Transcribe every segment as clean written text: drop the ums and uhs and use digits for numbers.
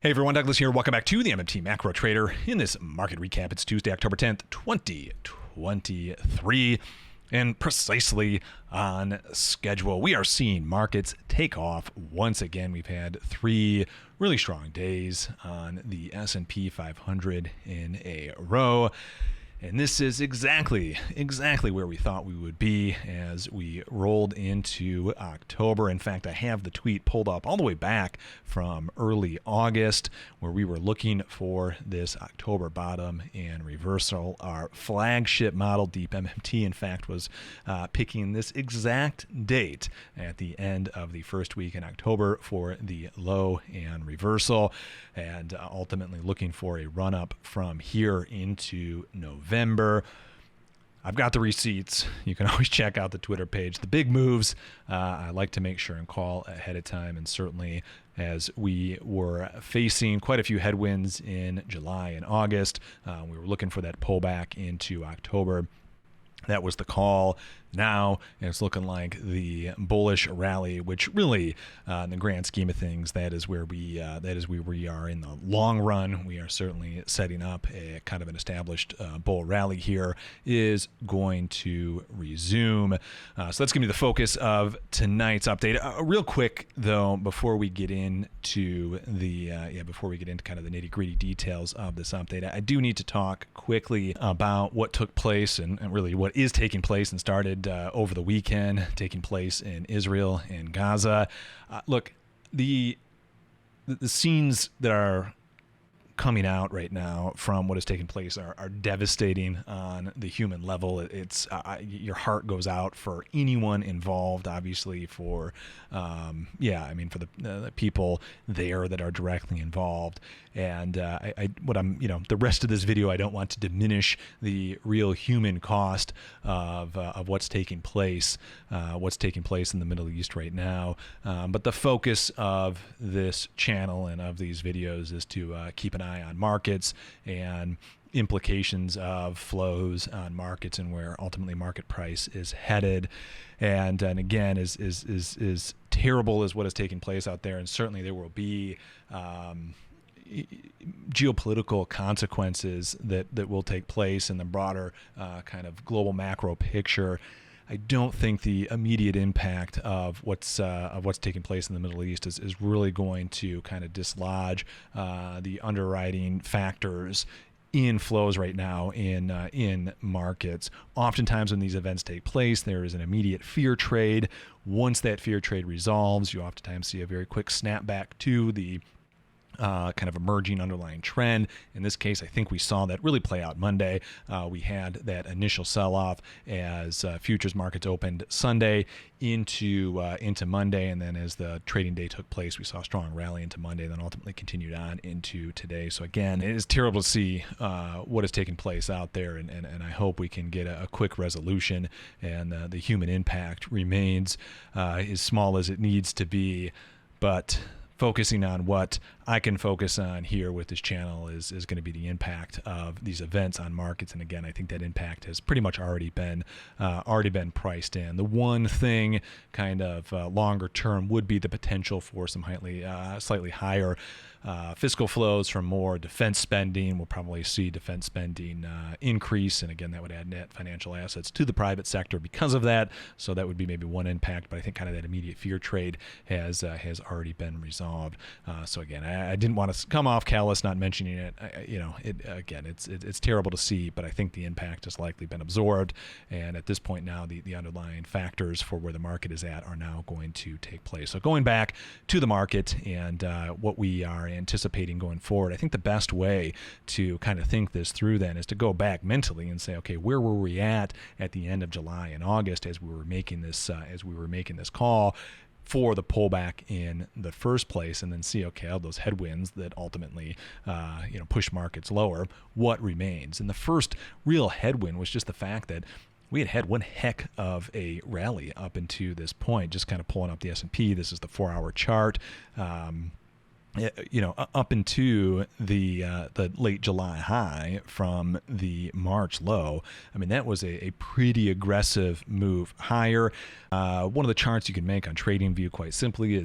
Hey everyone, Douglas here. Welcome back to the MMT Macro Trader. In this market recap, it's Tuesday, October 10th, 2023, and precisely on schedule. We are seeing markets take off once again. We've had three really strong days on the S&P 500 in a row. And this is exactly where we thought we would be as we rolled into October. In fact, I have the tweet pulled up all the way back from early August where we were looking for this October bottom and reversal. Our flagship model, Deep MMT, in fact, was picking this exact date at the end of the first week in October for the low and reversal, and ultimately looking for a run-up from here into November. I've got the receipts. You can always check out the Twitter page. The big moves, I like to make sure and call ahead of time, and certainly as we were facing quite a few headwinds in July and August, we were looking for that pullback into October. That was the call. Now it's looking like the bullish rally, which really, in the grand scheme of things, that is where we are in the long run. We are certainly setting up a kind of an established bull rally here, is going to resume. So that's going to be the focus of tonight's update. Real quick though, before we get into kind of the nitty-gritty details of this update, I do need to talk quickly about what took place and really what is taking place and started over the weekend, taking place in Israel and Gaza. Look, the scenes that are coming out right now from what is taking place are devastating on the human level. It's your heart goes out for anyone involved, obviously for the people there that are directly involved. And the rest of this video, I don't want to diminish the real human cost of what's taking place in the Middle East right now. But the focus of this channel and of these videos is to keep an eye on markets and implications of flows on markets and where ultimately market price is headed. And again, is terrible as what is taking place out there, and certainly there will be geopolitical consequences that will take place in the broader kind of global macro picture. I don't think the immediate impact of what's taking place in the Middle East is really going to kind of dislodge the underwriting factors in flows right now in markets. Oftentimes when these events take place, there is an immediate fear trade. Once that fear trade resolves, you oftentimes see a very quick snapback to the kind of emerging underlying trend. In this case, I think we saw that really play out Monday. We had that initial sell-off as futures markets opened Sunday into Monday, and then as the trading day took place, we saw a strong rally into Monday, then ultimately continued on into today. So again, it is terrible to see what is taking place out there, and I hope we can get a quick resolution, and the human impact remains as small as it needs to be. But focusing on what I can focus on here with this channel is going to be the impact of these events on markets. And again, I think that impact has pretty much already been priced in. The one thing kind of longer term would be the potential for some slightly higher fiscal flows from more defense spending. We'll probably see defense spending increase, and again, that would add net financial assets to the private sector because of that. So that would be maybe one impact, but I think kind of that immediate fear trade has already been resolved. So again, I didn't want to come off callous not mentioning it. It's terrible to see, but I think the impact has likely been absorbed, and at this point now, the underlying factors for where the market is at are now going to take place. So going back to the market and what we are anticipating going forward, I think the best way to kind of think this through then is to go back mentally and say, okay, where were we at the end of July and August as we were making this call for the pullback in the first place, and then see, okay, all those headwinds that ultimately push markets lower, what remains? And the first real headwind was just the fact that we had one heck of a rally up into this point, just kind of pulling up the S&P. This is the 4-hour chart. up into the late July high from the March low. I mean, that was a pretty aggressive move higher. One of the charts you can make on TradingView quite simply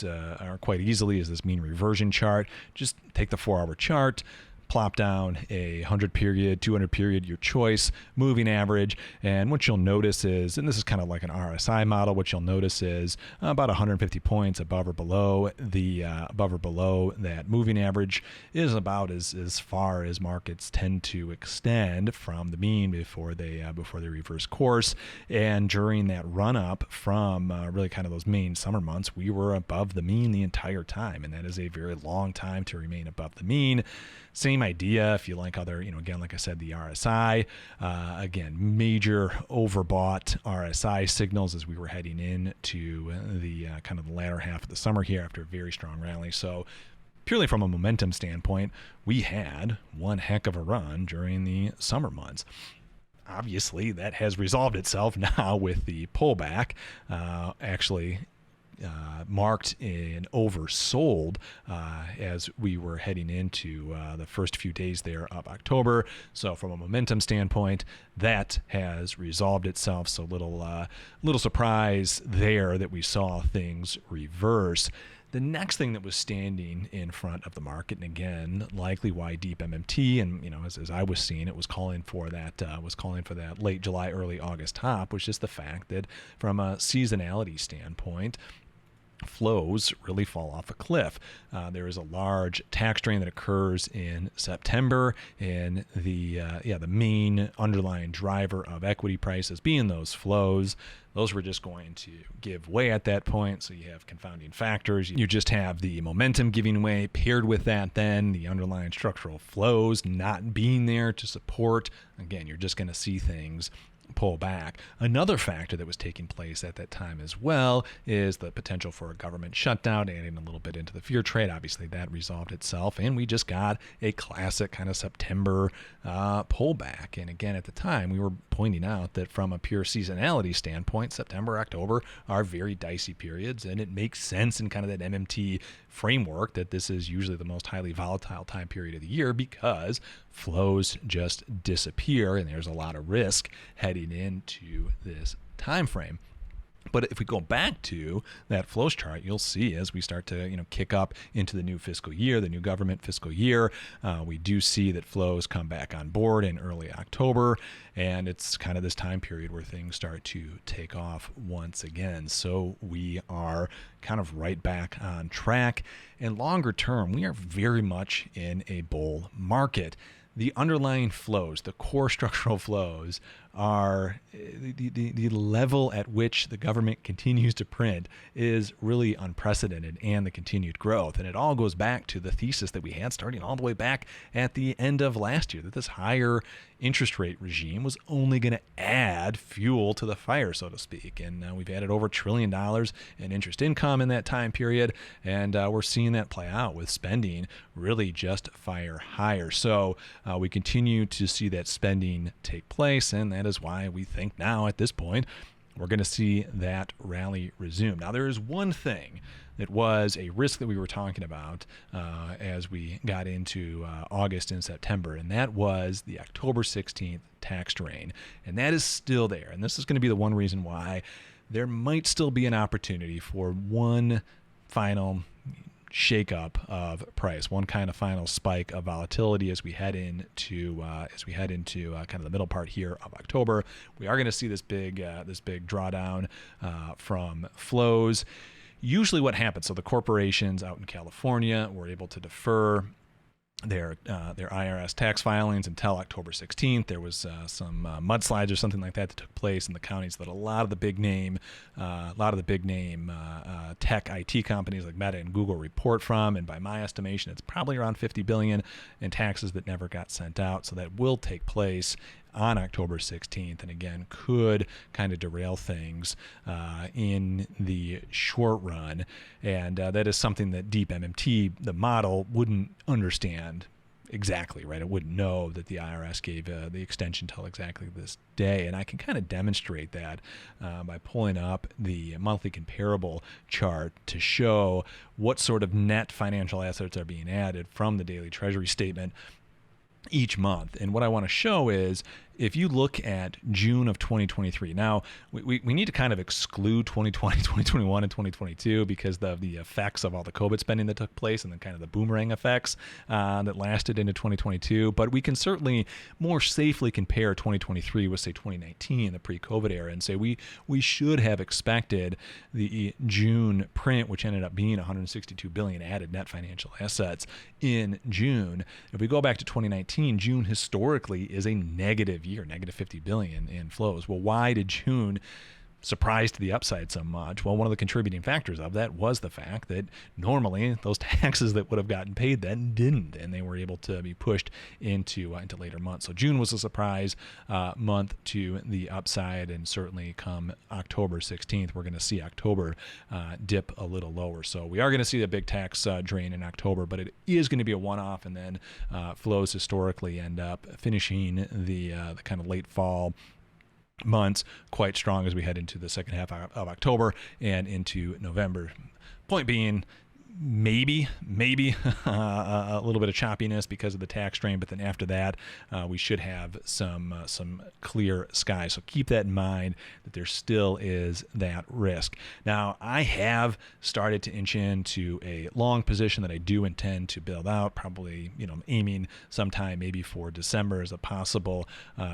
or quite easily is this mean reversion chart. Just take the 4-hour chart, plop down a 100 period, 200 period, your choice, moving average. And what you'll notice is, and this is kind of like an RSI model, what you'll notice is about 150 points above or below that moving average is about as far as markets tend to extend from the mean before they reverse course. And during that run up from really kind of those main summer months, we were above the mean the entire time. And that is a very long time to remain above the mean. Same idea if you like other, again, like I said, the RSI, again, major overbought RSI signals as we were heading into the kind of the latter half of the summer here after a very strong rally. So purely from a momentum standpoint, we had one heck of a run during the summer months. Obviously, that has resolved itself now with the pullback, actually marked and oversold as we were heading into the first few days there of October. So from a momentum standpoint, that has resolved itself. So little surprise there that we saw things reverse. The next thing that was standing in front of the market, and again, likely why deep MMT, and as I was seeing it, was calling for that late July, early August top, was just the fact that from a seasonality standpoint, flows really fall off a cliff. There is a large tax drain that occurs in September, and the main underlying driver of equity prices being those flows. Those were just going to give way at that point. So you have confounding factors. You just have the momentum giving way, paired with that then the underlying structural flows not being there to support. Again, you're just going to see things pull back. Another factor that was taking place at that time as well is the potential for a government shutdown, adding a little bit into the fear trade. Obviously, that resolved itself, and we just got a classic kind of September pullback. And again, at the time, we were pointing out that from a pure seasonality standpoint, September, October are very dicey periods, and it makes sense in kind of that MMT framework that this is usually the most highly volatile time period of the year because flows just disappear and there's a lot of risk heading into this time frame. But if we go back to that flows chart, you'll see as we start to kick up into the new fiscal year, the new government fiscal year, we do see that flows come back on board in early October, and it's kind of this time period where things start to take off once again. So we are kind of right back on track, and longer term, we are very much in a bull market. The underlying flows, the core structural flows, are the level at which the government continues to print is really unprecedented, and the continued growth. And it all goes back to the thesis that we had starting all the way back at the end of last year, that this higher interest rate regime was only going to add fuel to the fire, so to speak. And we've added over $1 trillion in interest income in that time period, and we're seeing that play out with spending really just fire higher. So we continue to see that spending take place, and that is why we think now at this point we're going to see that rally resume. Now, there is one thing that was a risk that we were talking about as we got into August and September, and that was the October 16th tax drain. And that is still there. And this is going to be the one reason why there might still be an opportunity for one final shakeup of price, one kind of final spike of volatility as we head into kind of the middle part here of October. We are going to see this big drawdown from flows. Usually, what happens? So the corporations out in California were able to defer their IRS tax filings until October 16th. There was some mudslides or something like that took place in the counties that a lot of the big name tech IT companies like Meta and Google report from. And by my estimation, it's probably around $50 billion in taxes that never got sent out. So that will take place on October 16th, and again could kind of derail things in the short run. And that is something that deep MMT, the model, wouldn't understand exactly, right? I wouldn't know that the IRS gave the extension till exactly this day. And I can kind of demonstrate that by pulling up the monthly comparable chart to show what sort of net financial assets are being added from the daily treasury statement each month. And what I want to show is, if you look at June of 2023, now we need to kind of exclude 2020, 2021, and 2022 because of the effects of all the COVID spending that took place and then kind of the boomerang effects that lasted into 2022. But we can certainly more safely compare 2023 with, say, 2019, the pre-COVID era, and say we should have expected the June print, which ended up being 162 billion added net financial assets in June. If we go back to 2019, June historically is a negative year, negative 50 billion in flows. Well, why did June surprise to the upside so much? Well, one of the contributing factors of that was the fact that normally those taxes that would have gotten paid then didn't, and they were able to be pushed into later months. So June was a surprise month to the upside, and certainly come October 16th, we're going to see October dip a little lower. So we are going to see a big tax drain in October, but it is going to be a one-off, and then flows historically end up finishing the kind of late fall months quite strong as we head into the second half of October and into November. Point being, maybe a little bit of choppiness because of the tax strain, but then after that we should have some clear skies. So keep that in mind, that there still is that risk. Now, I have started to inch into a long position that I do intend to build out, probably aiming sometime maybe for December as a possible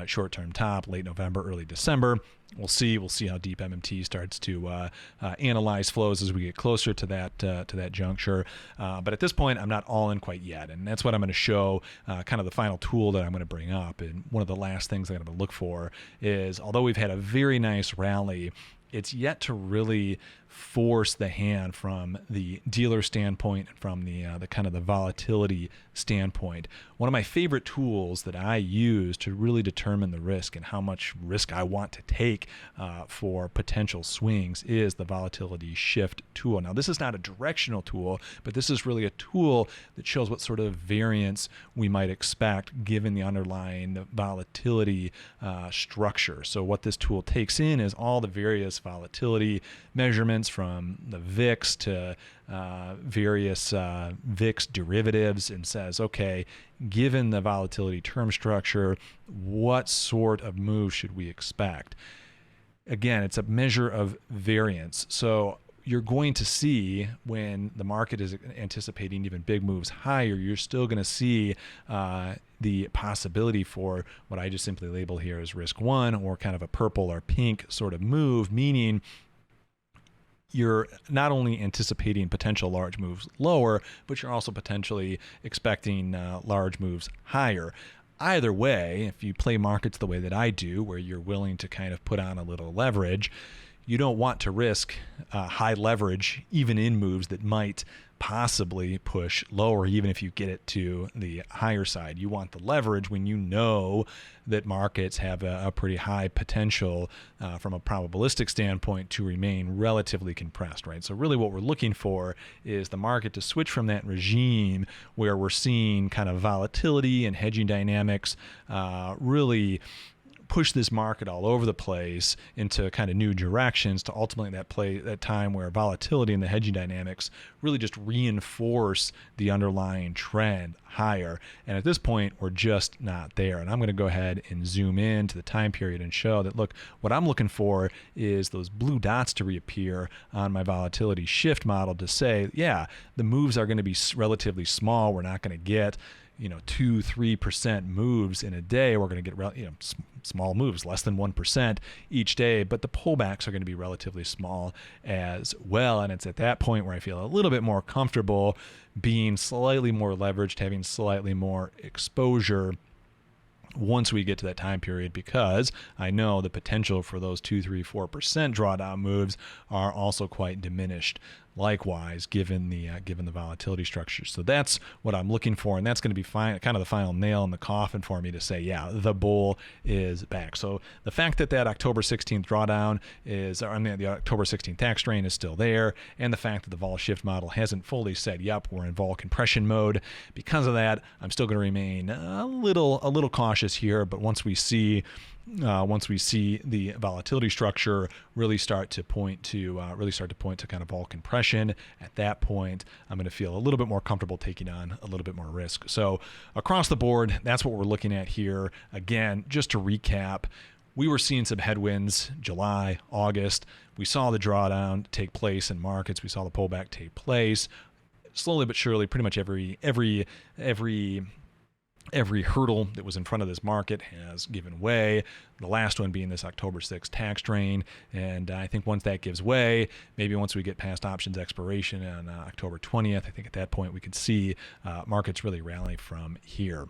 short-term top, late November, early December. We'll see how deep MMT starts to analyze flows as we get closer to that juncture. But at this point, I'm not all in quite yet, and that's what I'm going to show. Kind of the final tool that I'm going to bring up, and one of the last things I'm going to look for is, although we've had a very nice rally, it's yet to really force the hand from the dealer standpoint and from the kind of the volatility standpoint. One of my favorite tools that I use to really determine the risk and how much risk I want to take for potential swings is the volatility shift tool. Now, this is not a directional tool, but this is really a tool that shows what sort of variance we might expect given the underlying volatility structure. So what this tool takes in is all the various volatility measurements from the VIX to various VIX derivatives, and says, okay, given the volatility term structure, what sort of move should we expect? Again, it's a measure of variance. So you're going to see, when the market is anticipating even big moves higher, you're still going to see the possibility for what I just simply label here as risk one, or kind of a purple or pink sort of move, meaning you're not only anticipating potential large moves lower, but you're also potentially expecting large moves higher. Either way, if you play markets the way that I do, where you're willing to kind of put on a little leverage, you don't want to risk high leverage even in moves that might possibly push lower, even if you get it to the higher side. You want the leverage when you know that markets have a pretty high potential from a probabilistic standpoint to remain relatively compressed, right? So really what we're looking for is the market to switch from that regime where we're seeing kind of volatility and hedging dynamics really push this market all over the place into kind of new directions, to ultimately that time where volatility and the hedging dynamics really just reinforce the underlying trend higher. And at this point, we're just not there. And I'm going to go ahead and zoom in to the time period and show that, look, what I'm looking for is those blue dots to reappear on my volatility shift model to say, yeah, the moves are going to be relatively small. We're not going to get 2-3% moves in a day. We're going to get small moves, less than 1% each day, but the pullbacks are going to be relatively small as well. And it's at that point where I feel a little bit more comfortable being slightly more leveraged, having slightly more exposure once we get to that time period, because I know the potential for those 2-3-4% drawdown moves are also quite diminished. likewise, given the volatility structure. So that's what I'm looking for, and that's going to be kind of the final nail in the coffin for me to say, yeah, the bull is back. So the fact that October 16th drawdown is, or I mean, the October 16th tax strain is still there, and the fact that the vol shift model hasn't fully said, yep, we're in vol compression mode. Because of that, I'm still going to remain a little cautious here. But once we see the volatility structure really start to point to kind of vol compression, at that point I'm going to feel a little bit more comfortable taking on a little bit more risk. So across the board, that's what we're looking at here. Again, just to recap, we were seeing some headwinds July, August. We saw the drawdown take place in markets. We saw the pullback take place. Slowly but surely, pretty much every hurdle that was in front of this market has given way. The last one being this October 6th tax strain. And I think once that gives way, maybe once we get past options expiration on October 20th, I think at that point we could see markets really rally from here.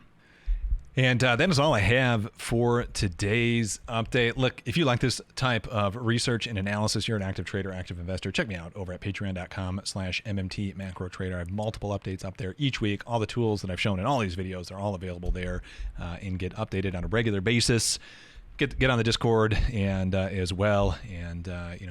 And that is all I have for today's update. Look, if you like this type of research and analysis, you're an active trader, active investor, check me out over at patreon.com/MMT Macro Trader. I have multiple updates up there each week. All the tools that I've shown in all these videos, they're all available there and get updated on a regular basis. Get on the Discord and as well, and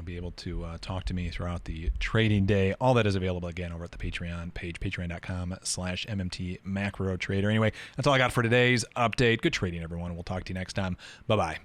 be able to talk to me throughout the trading day. All that is available again over at the Patreon page, patreon.com/MMT Macro Trader. Anyway, that's all I got for today's update. Good trading, everyone. We'll talk to you next time. Bye bye.